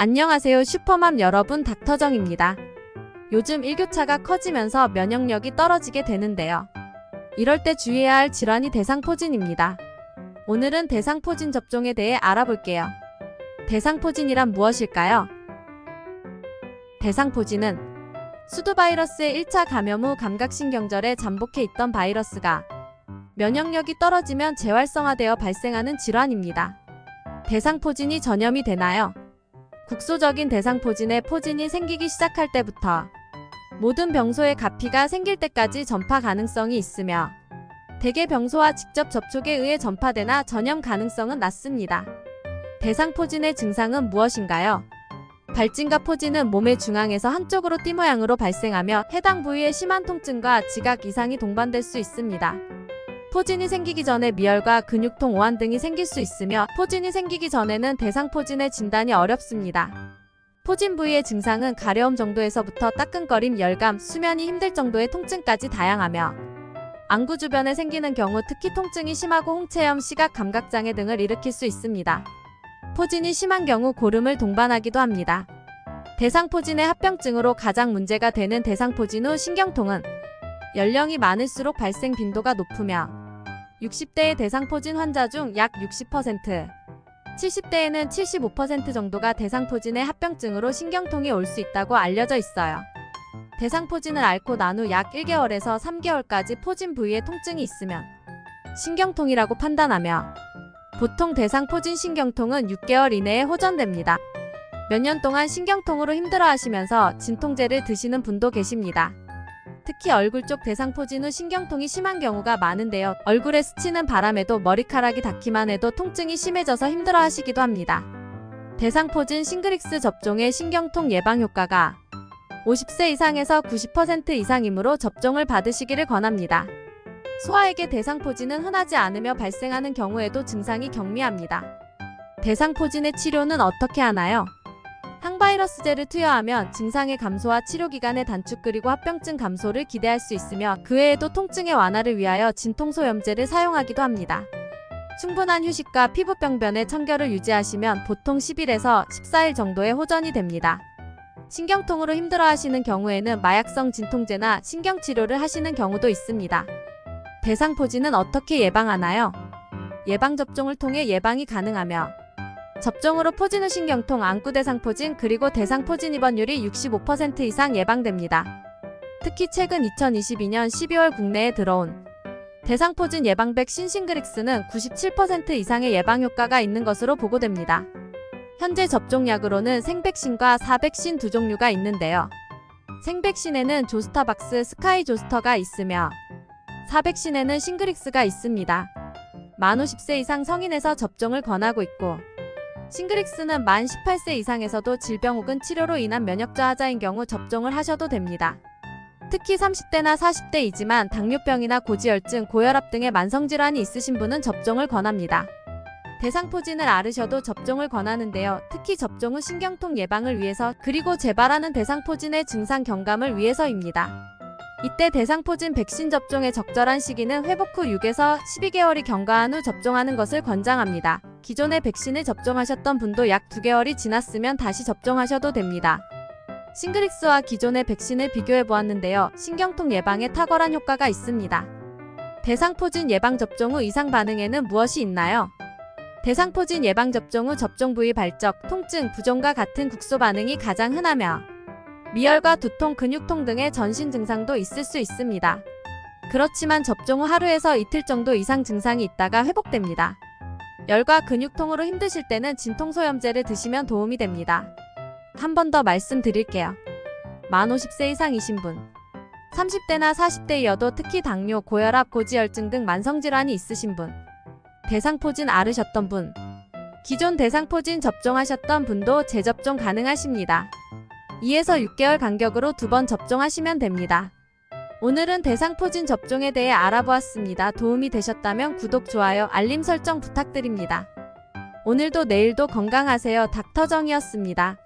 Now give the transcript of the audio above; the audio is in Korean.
안녕하세요 슈퍼맘 여러분, 닥터정입니다. 요즘 일교차가 커지면서 면역력이 떨어지게 되는데요. 이럴 때 주의해야 할 질환이 대상포진입니다. 오늘은 대상포진 접종에 대해 알아볼게요. 대상포진이란 무엇일까요? 대상포진은 수두바이러스의 1차 감염 후 감각신경절에 잠복해 있던 바이러스가 면역력이 떨어지면 재활성화되어 발생하는 질환입니다. 대상포진이 전염이 되나요? 국소적인 대상포진의 포진이 생기기 시작할 때부터 모든 병소의 가피가 생길 때까지 전파 가능성이 있으며 대개 병소와 직접 접촉에 의해 전파되나 전염 가능성은 낮습니다. 대상포진의 증상은 무엇인가요? 발진과 포진은 몸의 중앙에서 한쪽으로 띠 모양으로 발생하며 해당 부위에 심한 통증과 지각 이상이 동반될 수 있습니다. 포진이 생기기 전에 미열과 근육통, 오한 등이 생길 수 있으며 포진이 생기기 전에는 대상포진의 진단이 어렵습니다. 포진 부위의 증상은 가려움 정도에서부터 따끔거림, 열감, 수면이 힘들 정도의 통증까지 다양하며 안구 주변에 생기는 경우 특히 통증이 심하고 홍채염, 시각, 감각장애 등을 일으킬 수 있습니다. 포진이 심한 경우 고름을 동반하기도 합니다. 대상포진의 합병증으로 가장 문제가 되는 대상포진 후 신경통은 연령이 많을수록 발생 빈도가 높으며 60대의 대상포진 환자 중 약 60%, 70대에는 75% 정도가 대상포진의 합병증으로 신경통이 올 수 있다고 알려져 있어요. 대상포진을 앓고 난 후 약 1개월에서 3개월까지 포진 부위에 통증이 있으면 신경통이라고 판단하며 보통 대상포진 신경통은 6개월 이내에 호전됩니다. 몇 년 동안 신경통으로 힘들어하시면서 진통제를 드시는 분도 계십니다. 특히 얼굴 쪽 대상포진 후 신경통이 심한 경우가 많은데요. 얼굴에 스치는 바람에도 머리카락이 닿기만 해도 통증이 심해져서 힘들어하시기도 합니다. 대상포진 싱그릭스 접종의 신경통 예방 효과가 50세 이상에서 90% 이상이므로 접종을 받으시기를 권합니다. 소아에게 대상포진은 흔하지 않으며 발생하는 경우에도 증상이 경미합니다. 대상포진의 치료는 어떻게 하나요? 항바이러스제를 투여하면 증상의 감소와 치료기간의 단축 그리고 합병증 감소를 기대할 수 있으며 그 외에도 통증의 완화를 위하여 진통소염제를 사용하기도 합니다. 충분한 휴식과 피부병변의 청결을 유지하시면 보통 10일에서 14일 정도의 호전이 됩니다. 신경통으로 힘들어하시는 경우에는 마약성 진통제나 신경치료를 하시는 경우도 있습니다. 대상포진은 어떻게 예방하나요? 예방접종을 통해 예방이 가능하며 접종으로 포진 후 신경통, 안구 대상포진 그리고 대상포진 입원율이 65% 이상 예방됩니다. 특히 최근 2022년 12월 국내에 들어온 대상포진 예방 백신 싱그릭스는 97% 이상의 예방 효과가 있는 것으로 보고됩니다. 현재 접종약으로는 생백신과 사백신 두 종류가 있는데요. 생백신에는 조스타박스, 스카이조스터가 있으며 사백신에는 싱그릭스가 있습니다. 만 50세 이상 성인에서 접종을 권하고 있고 싱그릭스는 만 18세 이상에서도 질병 혹은 치료로 인한 면역 저하자인 경우 접종을 하셔도 됩니다. 특히 30대나 40대이지만 당뇨병이나 고지혈증, 고혈압 등의 만성질환이 있으신 분은 접종을 권합니다. 대상포진을 앓으셔도 접종을 권하는데요. 특히 접종 후 신경통 예방을 위해서 그리고 재발하는 대상포진의 증상 경감을 위해서입니다. 이때 대상포진 백신 접종의 적절한 시기는 회복 후 6에서 12개월이 경과한 후 접종하는 것을 권장합니다. 기존의 백신을 접종하셨던 분도 약 2개월이 지났으면 다시 접종하셔도 됩니다. 싱그릭스와 기존의 백신을 비교해 보았는데요. 신경통 예방에 탁월한 효과가 있습니다. 대상포진 예방접종 후 이상 반응에는 무엇이 있나요? 대상포진 예방접종 후 접종 부위 발적, 통증, 부종과 같은 국소 반응이 가장 흔하며 미열과 두통, 근육통 등의 전신 증상도 있을 수 있습니다. 그렇지만 접종 후 하루에서 이틀 정도 이상 증상이 있다가 회복됩니다. 열과 근육통으로 힘드실 때는 진통소염제를 드시면 도움이 됩니다. 한 번 더 말씀드릴게요. 만 50세 이상이신 분, 30대나 40대이어도 특히 당뇨, 고혈압, 고지혈증 등 만성질환이 있으신 분, 대상포진 앓으셨던 분, 기존 대상포진 접종하셨던 분도 재접종 가능하십니다. 2에서 6개월 간격으로 2번 접종하시면 됩니다. 오늘은 대상포진 접종에 대해 알아보았습니다. 도움이 되셨다면 구독, 좋아요, 알림 설정 부탁드립니다. 오늘도 내일도 건강하세요. 닥터정이었습니다.